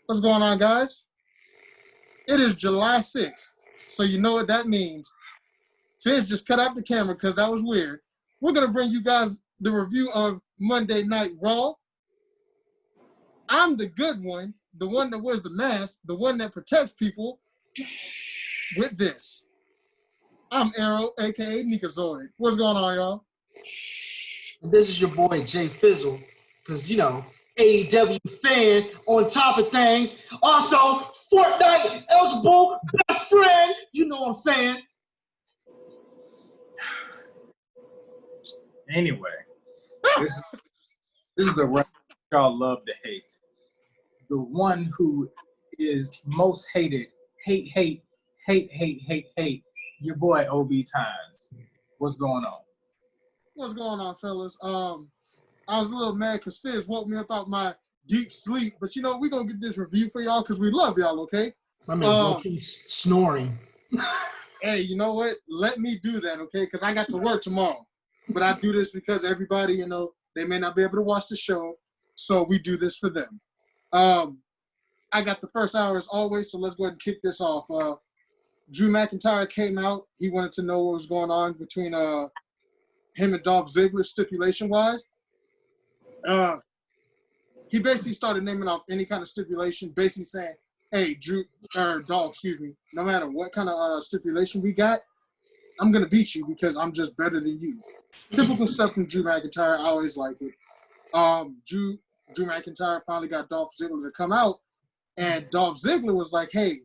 What's going on, guys? It is July 6th, so you know what that means. Fizz just cut out the camera because that was weird. We're going to bring you guys the review of Monday Night Raw. I'm the good one, the one that wears the mask, the one that protects people with this. I'm Arrow, a.k.a. Nikazoid. What's going on, y'all? This is your boy, Jay Fizzle, because, AEW fan on top of things. Also, Fortnite eligible best friend. You know what I'm saying? Anyway, this is the wrestler y'all love to hate. The one who is most hated. Hate. Your boy, OB Times. What's going on? What's going on, fellas? I was a little mad because Fizz woke me up out my deep sleep. But, we're going to get this review for y'all because we love y'all, okay? My man's snoring. Hey, you know what? Let me do that, okay? Because I got to work tomorrow. But I do this because everybody, they may not be able to watch the show. So we do this for them. I got the first hour as always, so let's go ahead and kick this off. Drew McIntyre came out. He wanted to know what was going on between him and Dolph Ziggler stipulation-wise. He basically started naming off any kind of stipulation, basically saying, hey, Dolph, no matter what kind of stipulation we got, I'm going to beat you because I'm just better than you. Typical stuff from Drew McIntyre. I always like it. Drew McIntyre finally got Dolph Ziggler to come out, and Dolph Ziggler was like, hey,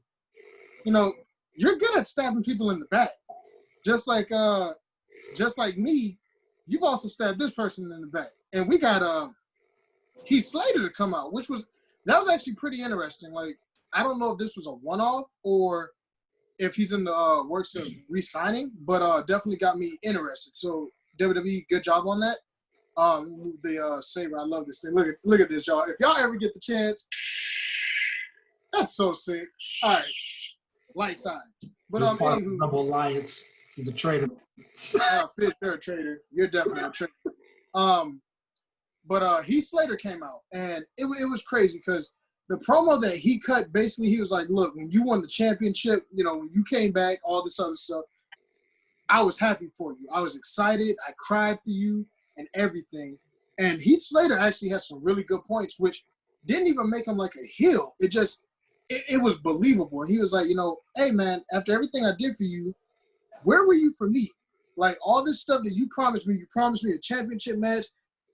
you're good at stabbing people in the back. Just like me, you've also stabbed this person in the back. And we got Heath Slater to come out, that was actually pretty interesting. Like, I don't know if this was a one-off or if he's in the works of re-signing, but definitely got me interested. So WWE, good job on that. Move the saber. I love this thing. Look at this, y'all. If y'all ever get the chance, that's so sick. All right, light side. But anywho, Double Alliance. He's a traitor. Fizz, you're a traitor. You're definitely a traitor. But Heath Slater came out, and it was crazy because the promo that he cut, basically, he was like, look, when you won the championship, when you came back, all this other stuff, I was happy for you. I was excited. I cried for you and everything. And Heath Slater actually had some really good points, which didn't even make him like a heel. It was believable. And he was like, hey, man, after everything I did for you, where were you for me? Like, all this stuff that you promised me a championship match,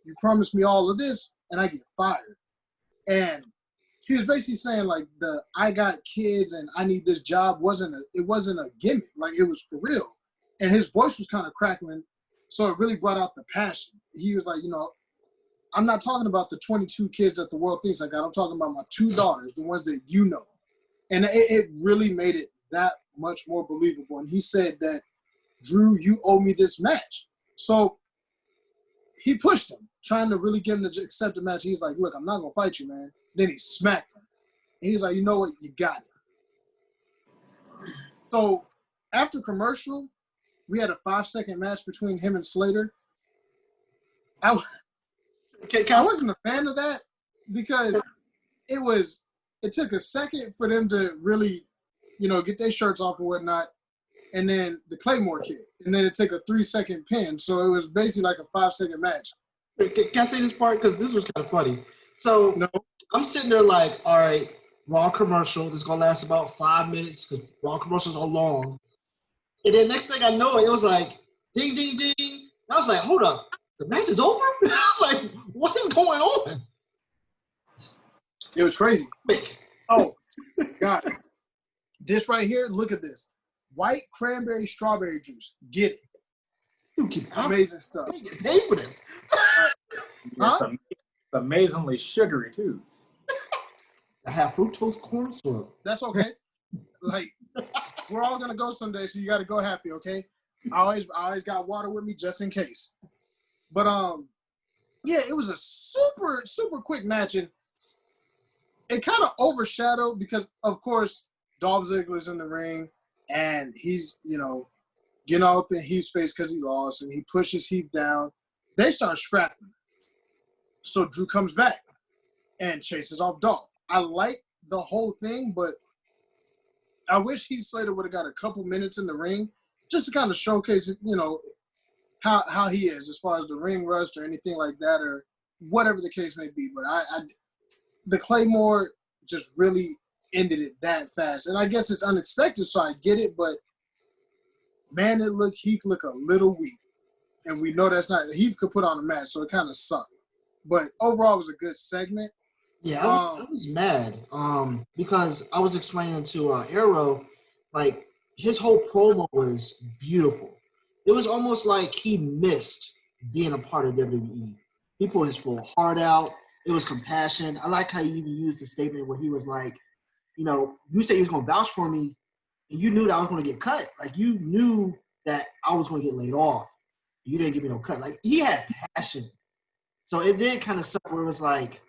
you promised me all of this, and I get fired. And he was basically saying, like, I got kids and I need this job wasn't a gimmick. Like, it was for real. And his voice was kind of crackling, so it really brought out the passion. He was like, I'm not talking about the 22 kids that the world thinks I got. I'm talking about my 2 daughters, the ones that you know. And it really made it that much more believable. And he said that, Drew, you owe me this match. So he pushed him, trying to really get him to accept the match. He's like, look, I'm not going to fight you, man. Then he smacked him. And he's like, you know what? You got it. So after commercial, we had a 5-second match between him and Slater. I wasn't a fan of that because it took a second for them to really, get their shirts off and whatnot. And then the Claymore kick. And then it took a 3-second pin. So it was basically like a 5-second match. Can I say this part? Because this was kind of funny. So no. I'm sitting there like, all right, Raw commercial. This is going to last about 5 minutes because Raw commercials are long. And then next thing I know, it was like, ding, ding, ding. And I was like, hold up. The match is over? I was like, what is going on? It was crazy. Quick. Oh, God. This right here, look at this. White cranberry strawberry juice. Get it. Amazing stuff. You get paid for this. It's amazingly sugary, too. I have fructose corn syrup. That's okay. Like, we're all going to go someday, so you got to go happy, okay? I always got water with me just in case. But, yeah, it was a super, super quick match. And it kind of overshadowed because, of course, Dolph Ziggler's in the ring. And he's, getting all up in Heath's face because he lost. And he pushes Heath down. They start scrapping. So Drew comes back and chases off Dolph. I like the whole thing, but I wish Heath Slater would have got a couple minutes in the ring just to kind of showcase, how he is as far as the ring rust or anything like that or whatever the case may be. But the Claymore just really ended it that fast. And I guess it's unexpected, so I get it, but man, Heath looked a little weak. And we know that's not – Heath could put on a match, so it kind of sucked. But overall, it was a good segment. Yeah, I was mad because I was explaining to Arrow, like, his whole promo was beautiful. It was almost like he missed being a part of WWE. He put his full heart out. It was compassion. I like how he even used the statement where he was like, you said you was going to vouch for me, and you knew that I was going to get cut. Like, you knew that I was going to get laid off. You didn't give me no cut. Like, he had passion. So it did kind of suck where it was like,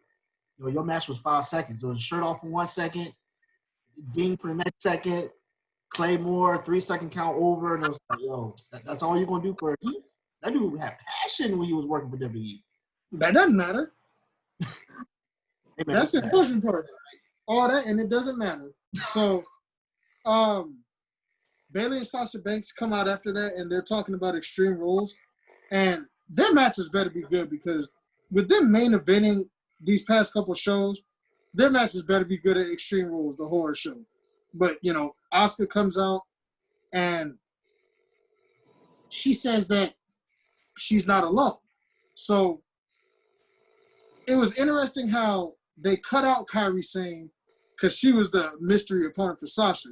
your match was 5 seconds. It was a shirt off for 1 second, ding for the next second, Claymore, 3-second count over, and it was like, that's all you're going to do for him? That dude had passion when he was working for WWE. That doesn't matter. That's the important part. All that, and it doesn't matter. So, Bayley and Sasha Banks come out after that, and they're talking about Extreme Rules. And their matches better be good because with them main eventing these past couple shows, their matches better be good at Extreme Rules, the horror show. But, Asuka comes out, and she says that she's not alone. So it was interesting how they cut out Kairi Sane because she was the mystery opponent for Sasha,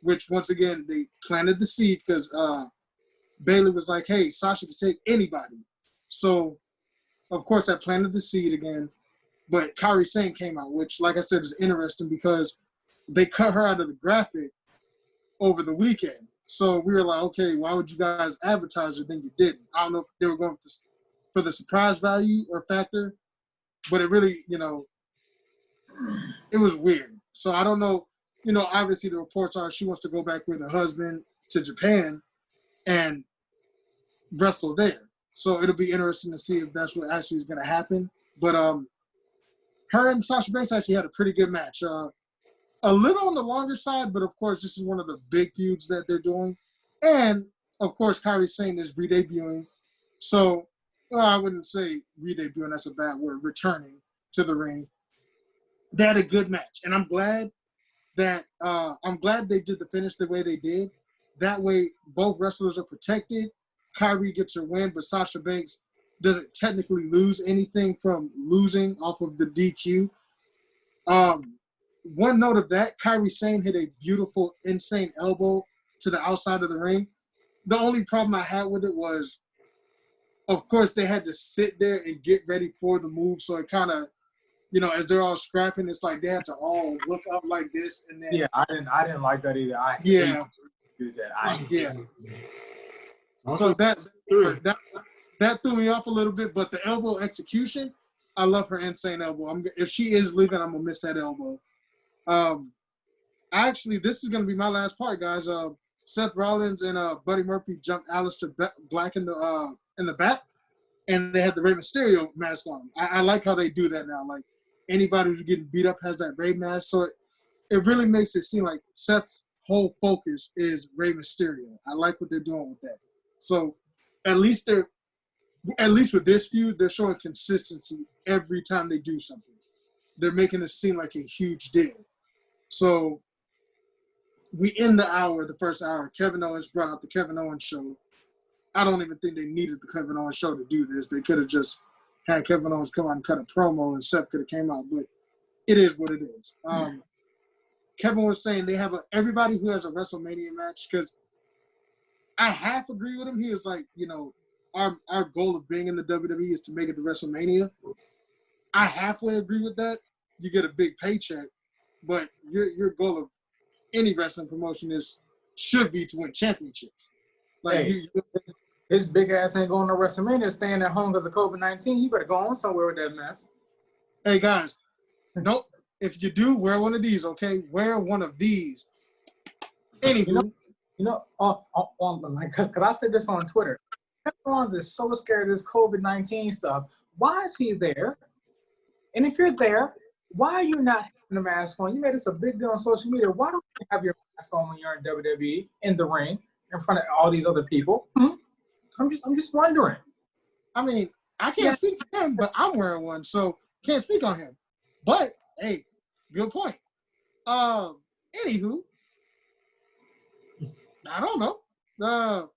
which, once again, they planted the seed because Bayley was like, hey, Sasha can take anybody. So, of course, that planted the seed again. But Kairi Sane came out, which, like I said, is interesting because they cut her out of the graphic over the weekend. So we were like, okay, why would you guys advertise it? Then you didn't. I don't know if they were going for the surprise value or factor, but it really, it was weird. So I don't know. Obviously the reports are she wants to go back with her husband to Japan and wrestle there. So it'll be interesting to see if that's what actually is going to happen. But her and Sasha Banks actually had a pretty good match. A little on the longer side, but of course this is one of the big feuds that they're doing. And of course Kairi Sane is re-debuting. So I wouldn't say re-debuting, that's a bad word, returning to the ring. They had a good match. And I'm glad they did the finish the way they did. That way both wrestlers are protected. Kairi gets her win, but Sasha Banks doesn't technically lose anything from losing off of the DQ. One note of that, Kairi Sane hit a beautiful, insane elbow to the outside of the ring. The only problem I had with it was, of course, they had to sit there and get ready for the move. So it kind of, as they're all scrapping, it's like they have to all look up like this. And then I didn't like that either. I hate to do that. So that threw me off a little bit, but the elbow execution, I love her insane elbow. If she is leaving, I'm gonna miss that elbow. Actually, this is gonna be my last part, guys. Seth Rollins and Buddy Murphy jumped Aleister Black in the back, and they had the Rey Mysterio mask on. I like how they do that now. Like anybody who's getting beat up has that Rey mask, so it really makes it seem like Seth's whole focus is Rey Mysterio. I like what they're doing with that. So at least with this feud, they're showing consistency every time they do something. They're making it seem like a huge deal. So we end the first hour. Kevin Owens brought out the Kevin Owens show. I don't even think they needed the Kevin Owens show to do this. They could have just had Kevin Owens come out and cut a promo and Seth could have came out, but it is what it is. Kevin was saying they have everybody who has a WrestleMania match, because I half agree with him. He was like, our goal of being in the WWE is to make it to WrestleMania. I halfway agree with that. You get a big paycheck, but your goal of any wrestling promotion should be to win championships. Like his big ass ain't going to WrestleMania, staying at home because of COVID-19. You better go on somewhere with that mess. Hey guys, nope. If you do, wear one of these, okay? Wear one of these. Anywho. Because I said this on Twitter. Kevin Owens is so scared of this COVID-19 stuff. Why is he there? And if you're there, why are you not having a mask on? You made this a big deal on social media. Why don't you have your mask on when you're in WWE in the ring in front of all these other people? I'm just wondering. I mean, I can't speak for him, but I'm wearing one, so can't speak on him. But hey, good point. Anywho, I don't know.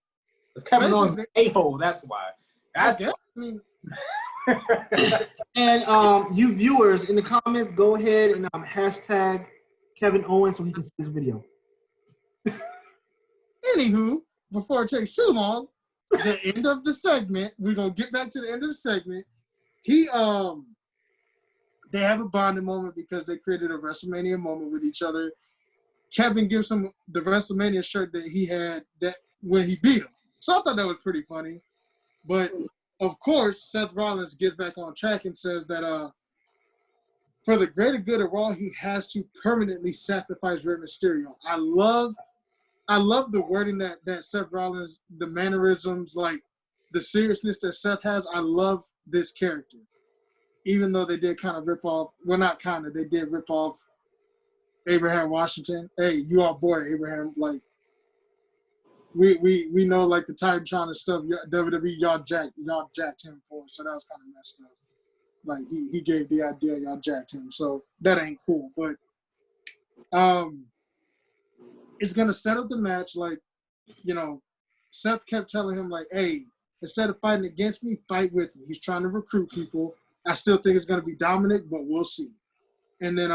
It's Kevin Owens a-hole, that's why. That's why. I mean, and you viewers in the comments, go ahead and hashtag Kevin Owens so he can see this video. Anywho, before it takes too long, the end of the segment, we're gonna get back to the end of the segment. They have a bonding moment because they created a WrestleMania moment with each other. Kevin gives him the WrestleMania shirt that he had that when he beat him. So I thought that was pretty funny. But of course, Seth Rollins gets back on track and says that for the greater good of Raw, he has to permanently sacrifice Rey Mysterio. I love the wording that Seth Rollins, the mannerisms, like the seriousness that Seth has. I love this character. Even though they did kind of rip off, well, not kind of, they did rip off Abraham Washington. Hey, you our boy, Abraham. Like, we know, like, the Titantron and stuff, WWE, y'all jacked him for, so that was kind of messed up. Like, he gave the idea, y'all jacked him, so that ain't cool. But it's going to set up the match, like, you know, Seth kept telling him, like, hey, instead of fighting against me, fight with me. He's trying to recruit people. I still think it's going to be Dominic, but we'll see. And then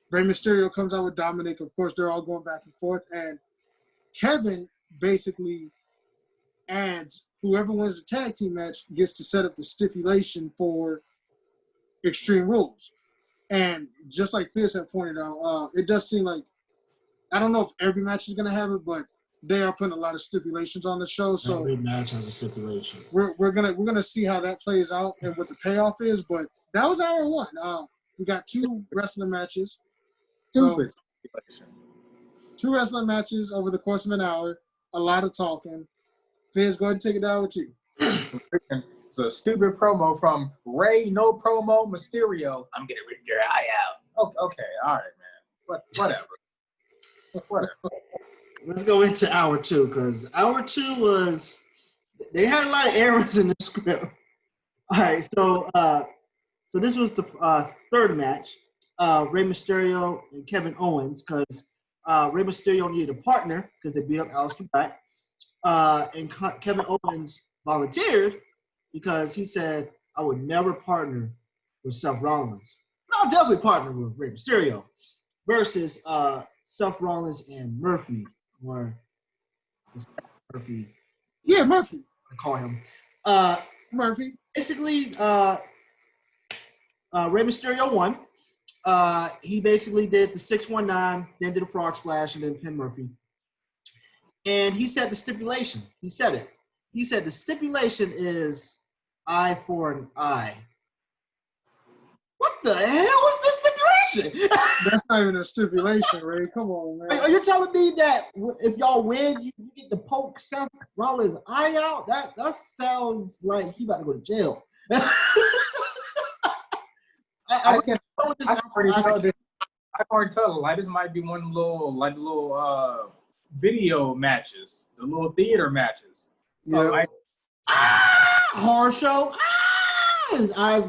Rey Mysterio comes out with Dominic. Of course, they're all going back and forth. And Kevin basically adds whoever wins the tag team match gets to set up the stipulation for Extreme Rules. And just like Fizz had pointed out, it does seem like, I don't know if every match is going to have it, but they are putting a lot of stipulations on the show. So every match has a stipulation. We're gonna see how that plays out and what the payoff is. But that was hour one. We got 2 wrestling matches. So 2 wrestling matches over the course of an hour. A lot of talking. Fizz, go ahead and take it down with you. It's a stupid promo from Ray, no promo, Mysterio. I'm gonna rip your eye out. Okay, all right, man. Whatever. Let's go into hour 2 because hour 2 was they had a lot of errors in the script. All right, so this was the third match, Rey Mysterio and Kevin Owens, because Rey Mysterio needed a partner because they beat up Aleister Black, and Kevin Owens volunteered because he said, "I would never partner with Seth Rollins. But I'll definitely partner with Rey Mysterio." Versus Seth Rollins and Murphy. Or Murphy. Yeah, Murphy. I call him. Murphy. Basically, Rey Mysterio won. He basically did the 619, then did a frog splash, and then pinned Murphy. And he said the stipulation. He said it. He said the stipulation is eye for an eye. What the hell was the stipulation? That's not even a stipulation, Ray. Come on, man. Are you telling me that if y'all win, you get to poke Seth Rollins' eye out? That sounds like he about to go to jail. I can already tell. Like, this might be one of the little video matches, the little theater matches. Yeah. Horror show. His eyes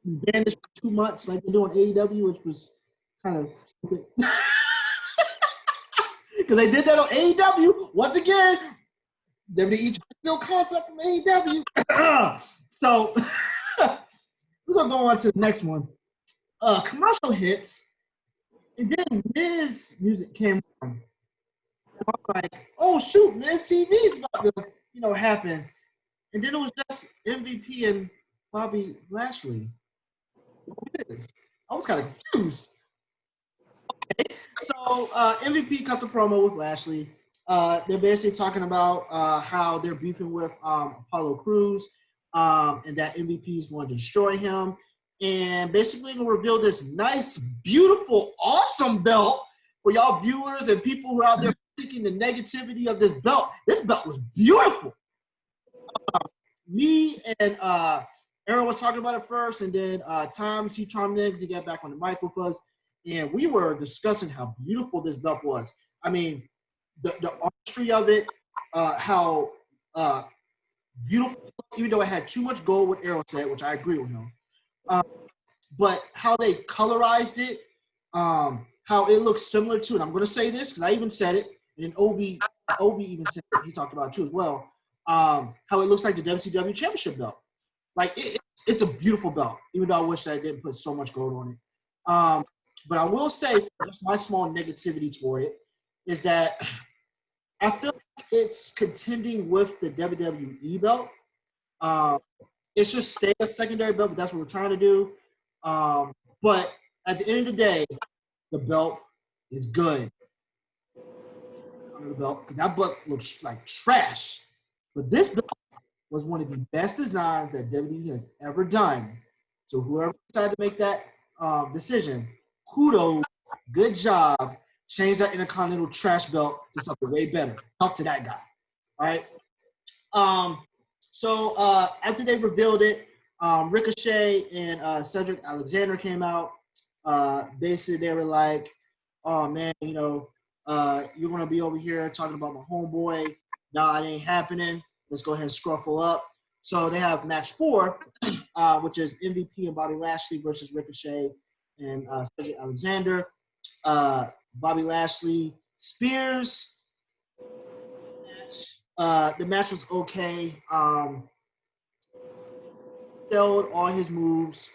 banished for 2 months, like they do on AEW, which was kind of stupid. Because they did that on AEW. Once again, WWE still concept from AEW. So we're gonna go on to the next one. Commercial hits, and then Miz music came on. And I was like, "Oh shoot, Miz TV is about to, happen." And then it was just MVP and Bobby Lashley. I was kind of confused. Okay, so MVP cuts a promo with Lashley. They're basically talking about how they're beefing with Apollo Crews, and that MVP is going to destroy him. And basically, we'll reveal this nice, beautiful, awesome belt for y'all viewers and people who are out there seeking the negativity of this belt. This belt was beautiful. Me and Aaron was talking about it first, and then Tom, he chimed in because he got back on the mic with us, and we were discussing how beautiful this belt was. I mean, the artistry of it, how beautiful, even though it had too much gold, what Aaron said, which I agree with him. But how they colorized it, how it looks similar to, and I'm going to say this because I even said it, and Ovi even said it, he talked about it too as well, how it looks like the WCW Championship belt. Like, it's a beautiful belt, even though I wish I didn't put so much gold on it. But I will say, just my small negativity toward it, is that I feel like it's contending with the WWE belt. It's just stay a secondary belt, but that's what we're trying to do. But at the end of the day, the belt is good. The belt, because that belt looks like trash. But this belt was one of the best designs that WWE has ever done. So whoever decided to make that decision, kudos, good job. Change that Intercontinental trash belt to something way better. Talk to that guy. All right. So after they revealed it, Ricochet and Cedric Alexander came out. Basically, they were like, "Oh man, you're gonna be over here talking about my homeboy. Nah, it ain't happening. Let's go ahead and scruffle up." So they have match 4, which is MVP and Bobby Lashley versus Ricochet and Cedric Alexander. Bobby Lashley Spears. The match was okay. Failed all his moves.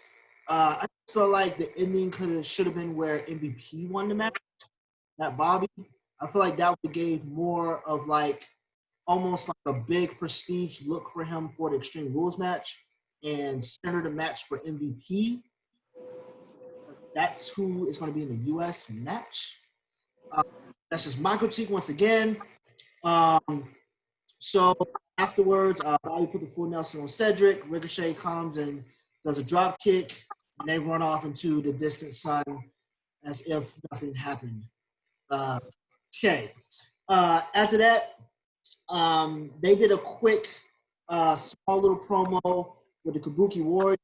I felt like the ending should have been where MVP won the match, not Bobby. I feel like that would gave more of like almost like a big prestige look for him for the Extreme Rules match and center the match for MVP. That's who is going to be in the U.S. match. That's just my critique once again. So afterwards, Bobby put the full Nelson on Cedric. Ricochet comes and does a drop kick, and they run off into the distant sun as if nothing happened. Okay. After that, they did a quick, small little promo with the Kabuki Warriors.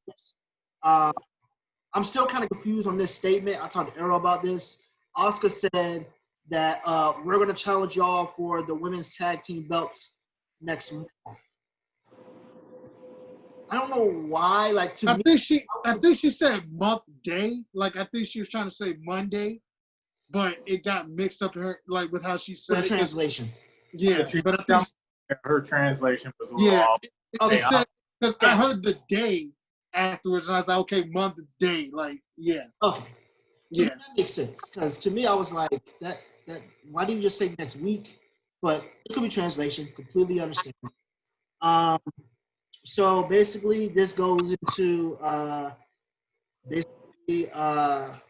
I'm still kind of confused on this statement. I talked to Arrow about this. Asuka said that we're going to challenge y'all for the women's tag team belts next month. I don't know why. Like to I me, think she said month day. Like I think she was trying to say Monday, but it got mixed up in her like with how she for said the it. translation. Yeah, but I think her translation was a little off. It said because I heard the day afterwards, and I was like, okay, month day. Like, yeah. Okay. Yeah. That makes sense. Because to me, I was like, that why didn't you just say next week? But it could be translation. Completely understand. So basically, this goes into what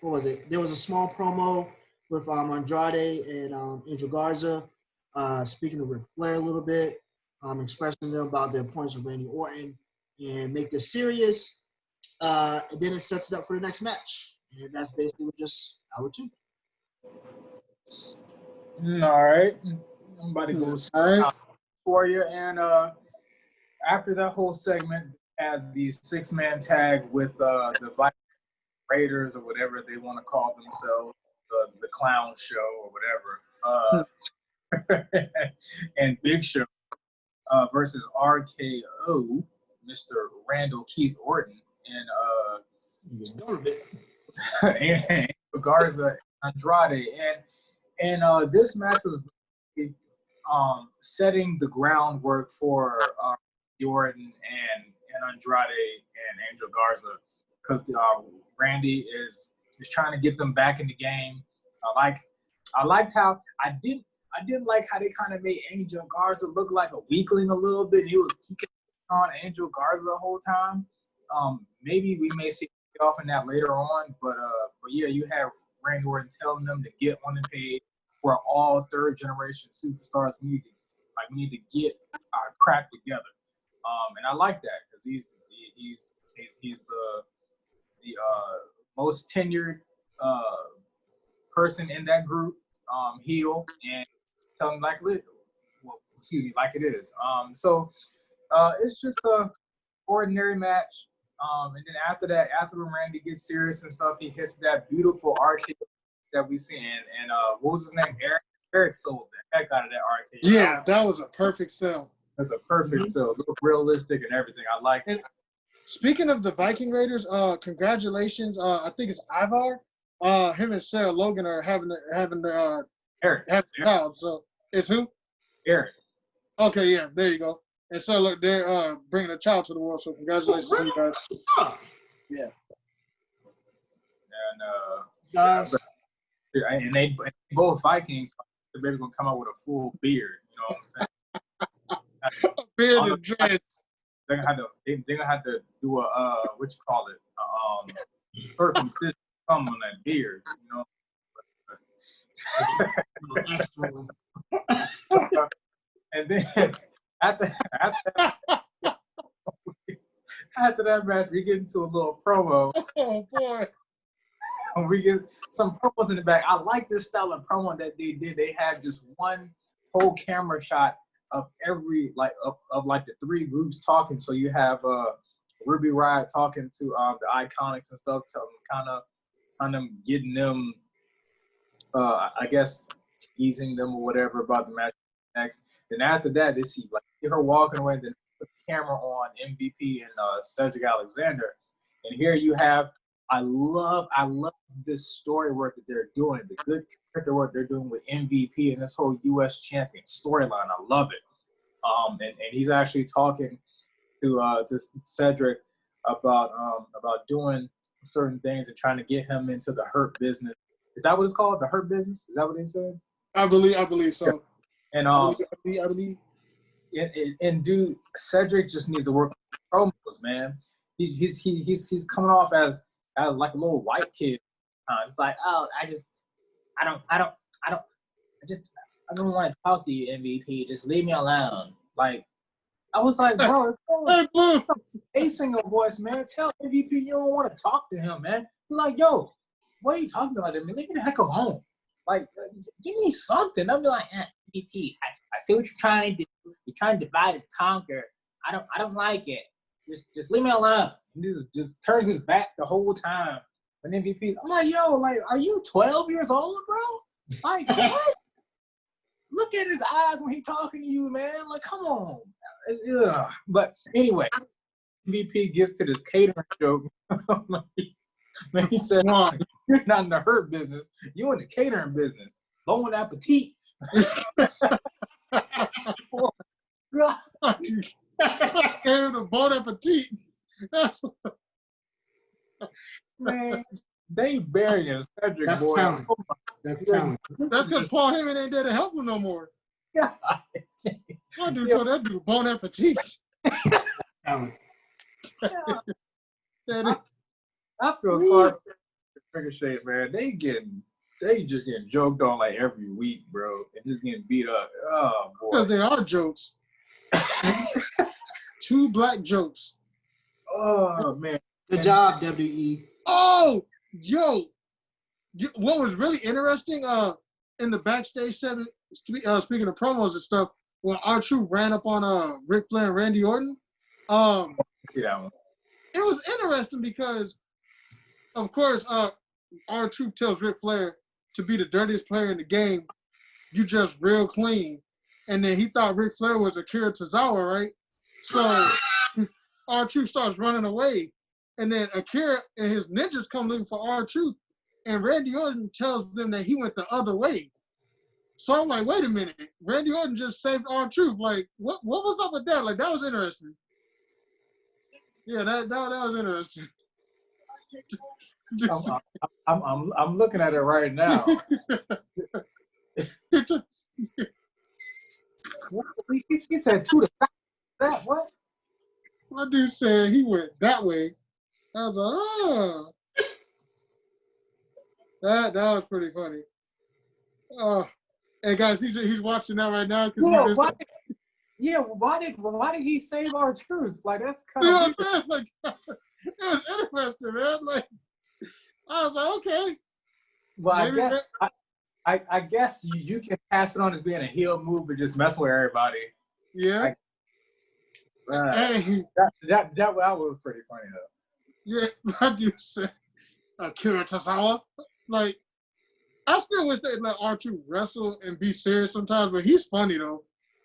was it? There was a small promo with Andrade and Angel Garza, speaking to Ric Flair a little bit, expressing them about their points of Randy Orton and make this serious. And then it sets it up for the next match. And that's basically just hour 2. All right. I'm about to go All right. for you. And after that whole segment, had the 6-man tag with the Vice Raiders or whatever they want to call themselves, the Clown Show or whatever, and Big Show versus RKO, Mr. Randall Keith Orton, and Garza Andrade, and this match was setting the groundwork for Orton and Andrade and Angel Garza, because Randy is trying to get them back in the game. I liked how I didn't like how they kind of made Angel Garza look like a weakling a little bit. He kept on Angel Garza the whole time. Maybe we may see off in that later on, but yeah, you have Randy Orton telling them to get on the page. We're all third generation superstars. We need to get our crap together. And I like that because he's the most tenured person in that group, heel, and tell him like it is. So it's just a ordinary match. And then after that, after Randy gets serious and stuff, he hits that beautiful arcade that we see. And what was his name? Eric. Eric sold the heck out of that arcade. Yeah, that was a perfect sell. That's a perfect sell. Look realistic and everything. I like it. Speaking of the Viking Raiders, congratulations. I think it's Ivar. Him and Sarah Logan are having Eric. a child. So it's who? Eric. Okay, yeah, there you go. And so look, they're bringing a child to the world. So congratulations to you guys. Yeah. And they both Vikings. The baby's gonna come out with a full beard. You know what I'm saying? Beard and dreads. They're gonna have to do a what you call it? Circumcision thumb on that beard. You know. And then after that match, we get into a little promo. Oh boy. We get some promos in the back. I like this style of promo that they did. They had just one whole camera shot of every of the three groups talking. So you have Ruby Riott talking to the Iconics and stuff, to kind of getting them, I guess, teasing them or whatever about the match next. Then after that, they see her walking away. Then put the camera on MVP and Cedric Alexander, and here you have. I love this story work that they're doing, the good character work they're doing with MVP and this whole U.S. champion storyline. I love it. And he's actually talking to Cedric about doing certain things and trying to get him into the Hurt Business. Is that what it's called? The Hurt Business? Is that what they said? I believe so. And I believe. And dude, Cedric just needs to work on promos, man. He's coming off as like a little white kid. It's like, oh, I don't want to talk to you, MVP. Just leave me alone. Like, I was like, bro, a single voice, man. Tell MVP you don't want to talk to him, man. You're like, yo, what are you talking about, man? Leave me the heck alone. Like, give me something. I'll be like, MVP, I see what you're trying to do. You're trying to divide and conquer. I don't like it. Just leave me alone. He just turns his back the whole time. And MVP, I'm like, yo, like, are you 12 years old, bro? Like, what? Look at his eyes when he talking to you, man. Like, come on. Ugh. But anyway, MVP gets to this catering joke. Man, he said, you're not in the Hurt Business. You're in the catering business. Bon appetit. God. The Bon appetit. Man, they burying Cedric, That's boy. talent. That's talent. That's because Paul Heyman ain't there to help him no more. Yeah. That dude told that dude Bon appetit. Talent. I feel sorry for Ricochet, man. They just getting joked on like every week, bro, and just getting beat up. Oh boy. Because they are jokes. 2 black jokes. Oh man. Good job, WWE. Oh, yo. What was really interesting in the backstage segment, speaking of promos and stuff, when R-Truth ran up on Ric Flair and Randy Orton, Yeah. it was interesting because, of course, R-Truth tells Ric Flair to be the dirtiest player in the game. You just real clean. And then he thought Ric Flair was Akira Tozawa, right? So R-Truth starts running away. And then Akira and his ninjas come looking for R-Truth. And Randy Orton tells them that he went the other way. So I'm like, wait a minute. Randy Orton just saved R-Truth. Like, what was up with that? Like, that was interesting. Yeah, that was interesting. I'm looking at it right now. He said 2 to 5. That what? My dude said he went that way. I was like, oh. That was pretty funny. Hey guys, he's watching that right now. Why did he save R-Truth? Like, that's kind of. You know of. what I'm saying? Like, it was interesting, man. Like, I was like, okay. Well, I guess you can pass it on as being a heel move and just mess with everybody. Yeah. That was pretty funny though. Yeah, I do say Akira Tozawa. Like, I still wish they'd let R-Truth wrestle and be serious sometimes, but he's funny though.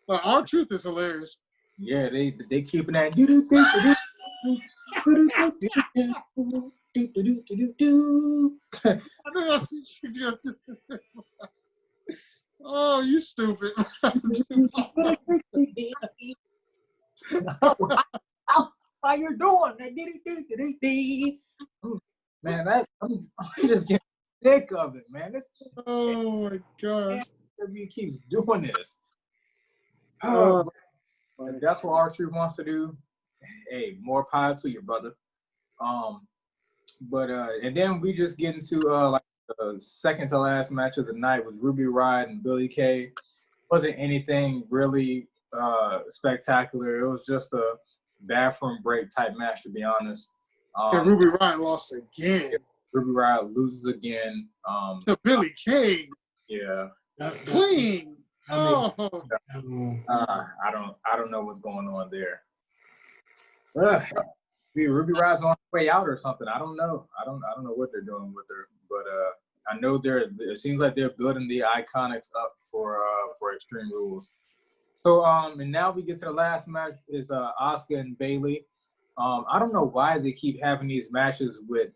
Like R-Truth is hilarious. Yeah, they keeping that. Oh, you stupid. How you doing? Man, I'm just getting sick of it, man. Oh my god. WWE keeps doing this. Uh, If that's what R-Truth wants to do, hey, more power to you, brother. But and then we just get into like the second to last match of the night was Ruby Riott and Billie Kay. Wasn't anything really spectacular. It was just a bathroom break type match, to be honest. and Ruby Riott lost again. Ruby Riott loses again. To Billie Kay. Yeah. Clean. Oh. I don't know what's going on there. Ruby Riott's on her way out or something. I don't know. I don't know what they're doing with her, but I know it seems like they're building the Iconics up for Extreme Rules. So and now we get to the last match is Asuka and Bayley. I don't know why they keep having these matches with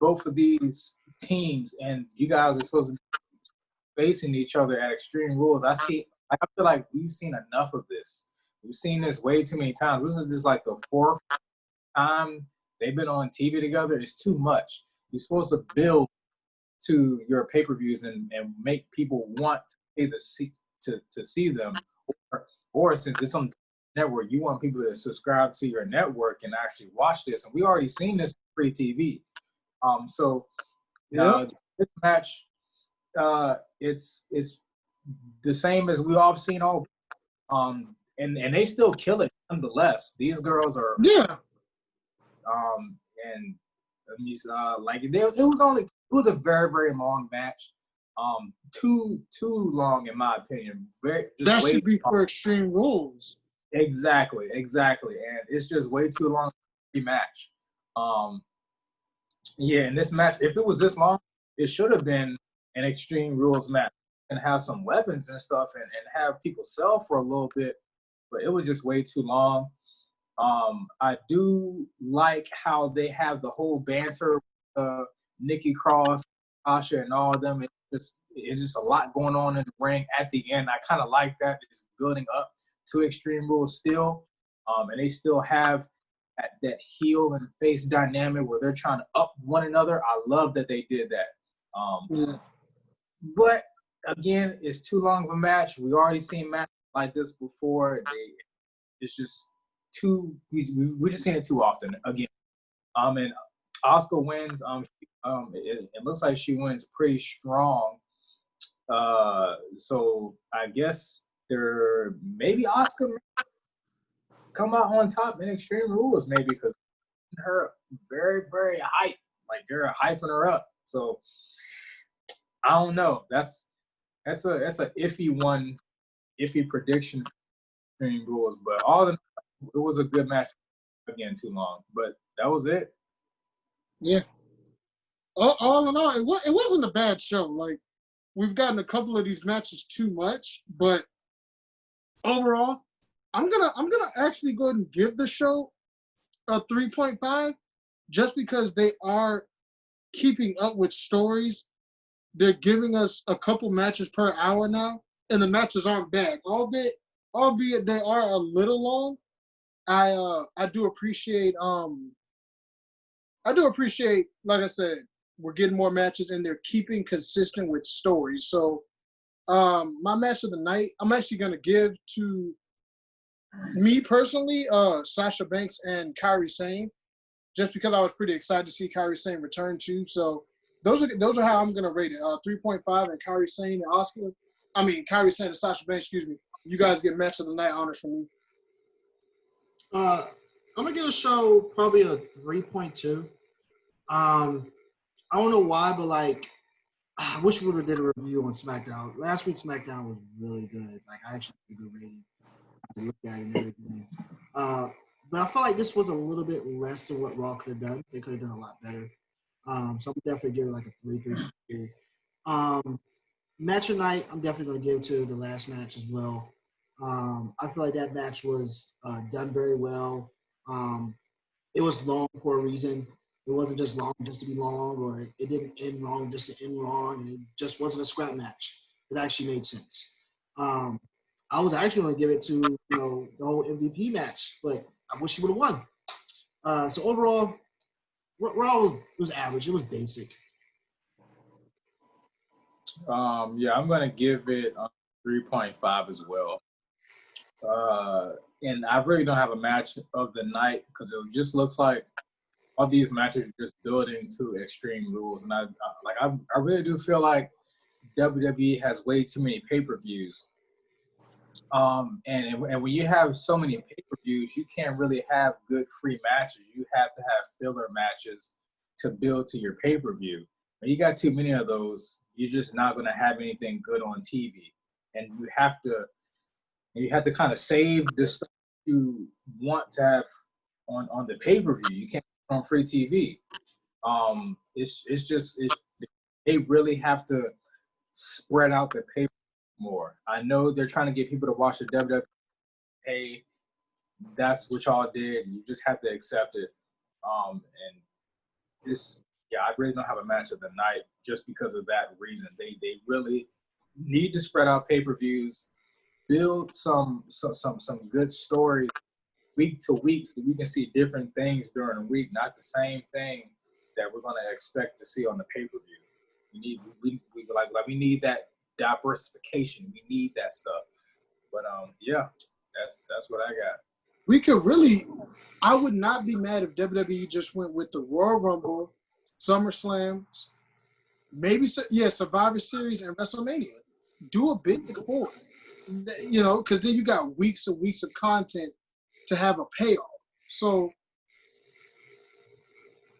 both of these teams, and you guys are supposed to be facing each other at Extreme Rules. I feel like we've seen enough of this. We've seen this way too many times. This is just like the fourth time they've been on TV together. It's too much. You're supposed to build to your pay-per-views and make people want to pay to see them. Or since it's on network, you want people to subscribe to your network and actually watch this. And we already seen this pre-TV. This match, it's the same as we all seen all. And they still kill it nonetheless. These girls are and like it was a very, very long match. Too long in my opinion. That should be for Extreme Rules. Exactly, and it's just way too long for a match. And this match, if it was this long, it should have been an Extreme Rules match and have some weapons and stuff and have people sell for a little bit. But it was just way too long. I do like how they have the whole banter, Nikki Cross, Tasha, and all of them. It's just a lot going on in the ring at the end. I kind of like that. It's building up to Extreme Rules still, and they still have that heel and face dynamic where they're trying to up one another. I love that they did that. But again, it's too long of a match. We already seen matches like this before. It's just too. We just seen it too often. Again, and Asuka wins. It looks like she wins pretty strong. So I guess maybe Asuka come out on top in Extreme Rules, maybe because her very, very hype. Like they're hyping her up. So I don't know. That's a iffy prediction for Extreme Rules. But it was a good match. Again, too long. But that was it. Yeah. All in all, it wasn't a bad show. Like we've gotten a couple of these matches too much, but overall, I'm gonna actually go ahead and give the show a 3.5, just because they are keeping up with stories. They're giving us a couple matches per hour now, and the matches aren't bad. Albeit they are a little long. I do appreciate like I said, we're getting more matches and they're keeping consistent with stories. So my match of the night, I'm actually gonna give to me personally, Sasha Banks and Kairi Sane, just because I was pretty excited to see Kairi Sane return too. So those are how I'm gonna rate it. 3.5 and Kairi Sane and Asuka. I mean Kairi Sane and Sasha Banks, excuse me. You guys get match of the night honors from me. I'm gonna give the show probably a 3.2. I don't know why, but like I wish we would have did a review on SmackDown. Last week's SmackDown was really good. Like I actually did a good rating. I looked at it and everything. but I felt like this was a little bit less than what Raw could have done. They could have done a lot better. So I'm definitely give it like a 3-3. Match of night, I'm definitely going to give to the last match as well. I feel like that match was done very well. It was long for a reason. It wasn't just long just to be long, or it didn't end wrong just to end wrong, and it just wasn't a scrap match. It actually made sense. I was actually going to give it to the whole MVP match, but I wish he would have won. So overall, Raw was average. It was basic. Yeah, I'm gonna give it 3.5 as well. And I really don't have a match of the night because it just looks like all these matches are just building to Extreme Rules, and I really do feel like WWE has way too many pay-per-views. And when you have so many pay-per-views, you can't really have good free matches. You have to have filler matches to build to your pay-per-view. When you got too many of those, you're just not going to have anything good on TV. And you have to kind of save the stuff you want to have on the pay-per-view. You can't put it on free TV. They really have to spread out the pay more. I know they're trying to get people to watch the WWE. Hey, that's what y'all did. You just have to accept it. And I really don't have a match of the night just because of that reason. They really need to spread out pay-per-views, build some good stories week to week so we can see different things during the week, not the same thing that we're going to expect to see on the pay-per-view. We need that diversification. We need that stuff. But that's what I got. We could really, I would not be mad if WWE just went with the Royal Rumble, SummerSlam, maybe Survivor Series and WrestleMania. Do a big four, because then you got weeks and weeks of content to have a payoff. So,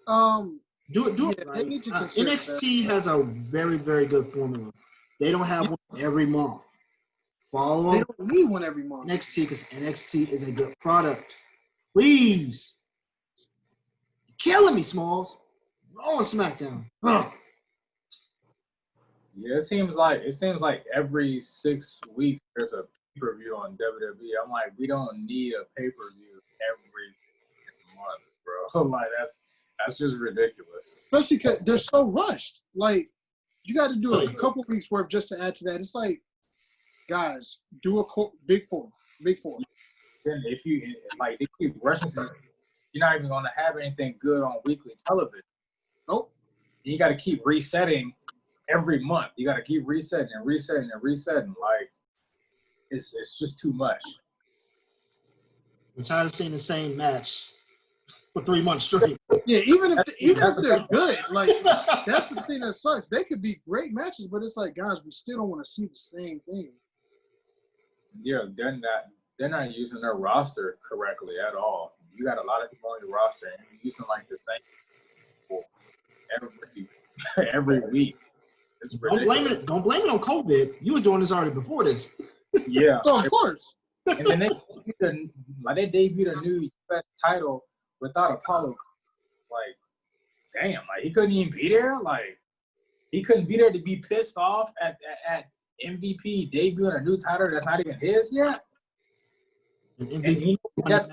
do it right. They need to consider NXT has a very, very good formula. They don't have one every month. Follow They up. don't need one every month. NXT, because NXT is a good product. Please. You're killing me, Smalls. Raw and SmackDown. Yeah, it seems like every 6 weeks there's a pay-per-view on WWE. I'm like, we don't need a pay-per-view every month, bro. Like that's just ridiculous. Especially because they're so rushed. Like, you got to do a couple weeks worth just to add to that. It's like, guys, do a big four. Then if you they keep rushing to, you're not even going to have anything good on weekly television. Nope. You got to keep resetting every month. You got to keep resetting and resetting and resetting. Like, it's just too much. We're tired of seeing the same match for 3 months straight. Yeah, even if they're good, like, that's the thing that sucks. They could be great matches, but it's like, guys, we still don't want to see the same thing. Yeah, they're not using their roster correctly at all. You got a lot of people on your roster and you're using like the same people every week. It's ridiculous. Don't blame it on COVID. You was doing this already before this. Yeah. So of course. And then they debuted a new US title without Apollo. Like, damn, like he couldn't even be there. Like, he couldn't be there to be pissed off at MVP debuting a new title that's not even his yet. And that's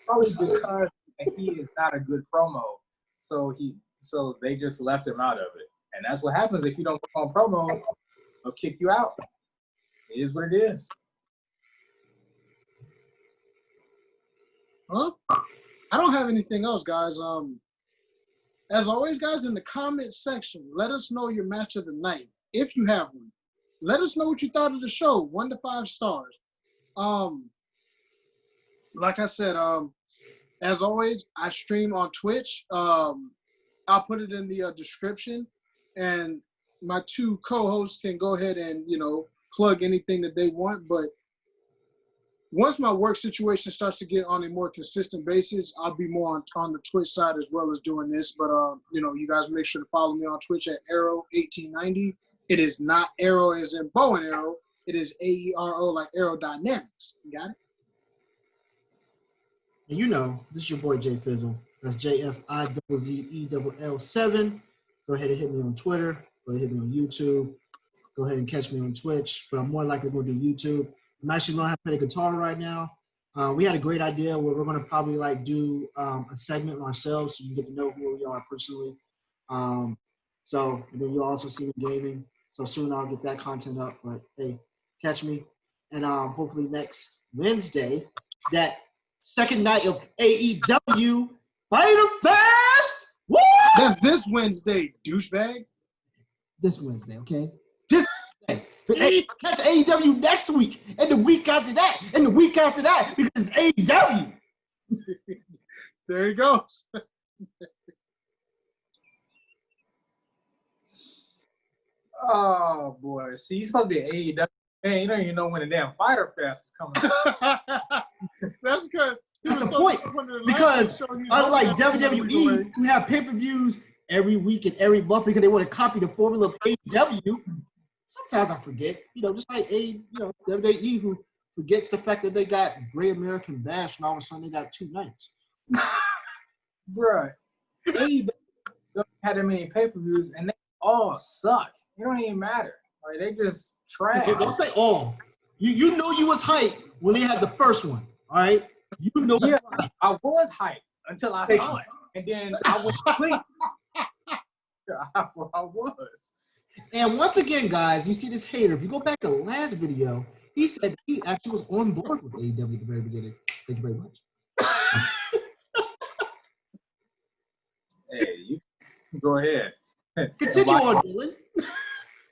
probably because he is not a good promo. So they just left him out of it. And that's what happens if you don't put on promos, they'll kick you out. It is what it is. Well, I don't have anything else, guys. As always, guys, in the comment section, let us know your match of the night, if you have one. Let us know what you thought of the show, 1 to 5 stars. Like I said, as always, I stream on Twitch. I'll put it in the description, and my 2 co-hosts can go ahead and, plug anything that they want. But once my work situation starts to get on a more consistent basis, I'll be more on the Twitch side as well as doing this. But, you guys make sure to follow me on Twitch at Arrow1890. It is not Arrow as in bow and arrow. It is AERO like aerodynamics. You got it? And you know, this is your boy Jay Fizzle. That's JFIZZELL7. Go ahead and hit me on Twitter. Go ahead and hit me on YouTube. Go ahead and catch me on Twitch. But I'm more likely going to do YouTube. I'm actually learning how to play the guitar right now. We had a great idea where we're going to probably like do a segment ourselves so you can get to know who we are personally. So and then you'll also see me gaming. So soon I'll get that content up. But hey, catch me. And hopefully next Wednesday, that second night of AEW Fighter Fest. Woo! That's this Wednesday, douchebag. This Wednesday, okay? Just hey, catch AEW next week, and the week after that, and the week after that, because it's AEW. There he goes. Oh boy! See, you're supposed to be an AEW. Man, you don't even know when the damn Fighter Fest is coming. That's good. That's the point. Because unlike WWE, who have pay-per-views every week and every month because they want to copy the formula of AEW, sometimes I forget. You know, just like WWE, who forgets the fact that they got Great American Bash and all of a sudden they got 2 nights. Bruh, AEW don't have that many pay-per-views and they all suck. It don't even matter. Like, they just trash. Don't say all. You know you was hyped when they had the first one, all right? You know. Yeah, I was hyped until I saw it. And then I was asleep. I was. And once again, guys, you see this hater. If you go back to the last video, he said he actually was on board with AEW at the very beginning. Thank you very much. Hey, you go ahead. Continue on, Dylan.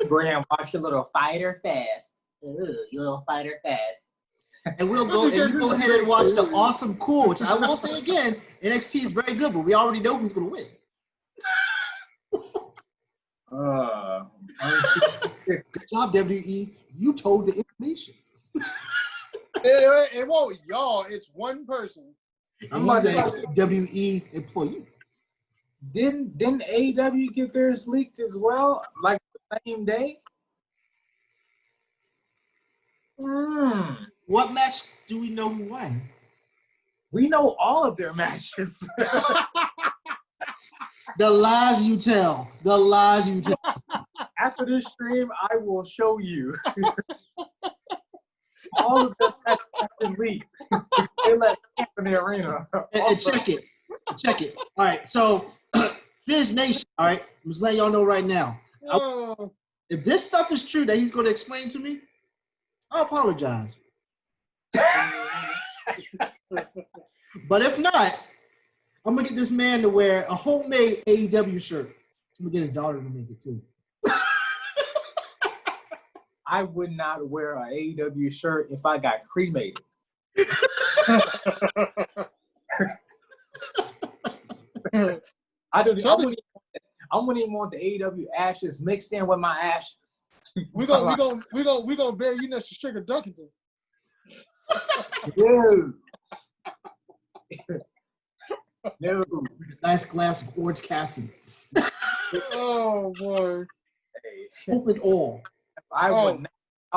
Go ahead and watch your little Fighter Fest. Ooh, your little Fighter Fest. And we'll go ahead and watch the Awesome Cool, which I will say again, NXT is very good, but we already know who's going to win. Good job, WWE. You told the information. It won't y'all. It's one person. I'm about to WWE employee. Didn't AEW get theirs leaked as well, like the same day? What match do we know who won? We know all of their matches. The lies you tell. The lies you tell. After this stream, I will show you. All of their matches have been leaked. They let in the arena. And check it. Check it. All right, so Fizz Nation, all right, I'm just letting y'all know right now. If this stuff is true that he's going to explain to me, I apologize. But if not, I'm going to get this man to wear a homemade AEW shirt. I'm going to get his daughter to make it too. I would not wear an AEW shirt if I got cremated. I wouldn't even want the AEW ashes mixed in with my ashes. We gonna bury you next to Sugar Duckington. No. No. Nice glass of Orange Cassidy. Oh boy. Open all. I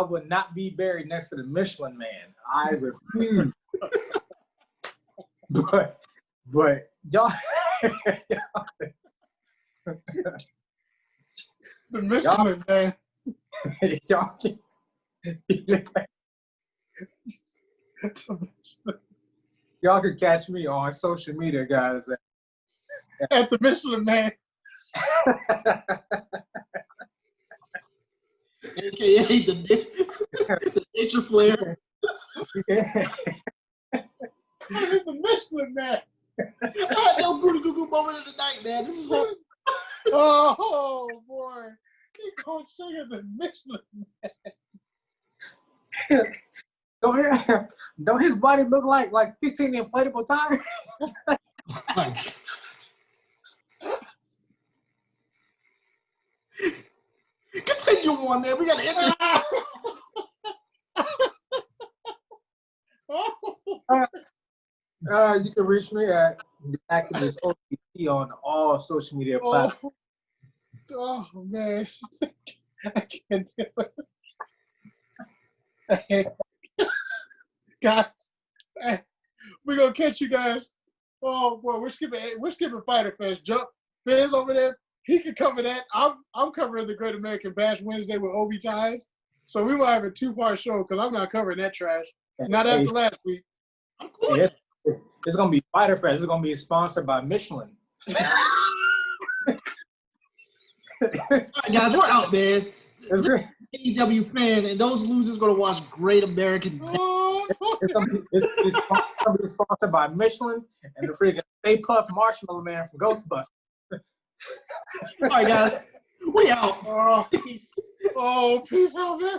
would not be buried next to the Michelin Man. I refuse. but y'all, the Michelin Man. Y'all can catch me on social media, guys. At the Michelin Man. AKA the nature flare. The Michelin Man. I had no Goody Goo Goo moment of the night, man. This is horrible. Oh boy. He called Sugar the Michelin Man. Don't his body look like 15 inflatable tires? Continue on, man. We got to end this. You can reach me at the Activist OTT on all social media platforms. Oh man. I can't do it. Guys, We're gonna catch you guys. Oh boy, we're skipping Fighter Fest. Jump Fizz over there. He can cover that. I'm covering the Great American Bash Wednesday with Obi Ties. So we might have a 2-part show because I'm not covering that trash. Not after last week. I'm cool. Yes, it's gonna be Fighter Fest. It's gonna be sponsored by Michelin. All right, guys, we're out, man. AEW fan, and those losers gonna watch Great American. It's gonna be sponsored by Michelin and the freaking Stay Puft Marshmallow Man from Ghostbusters. All right, guys, we out. Peace out, man.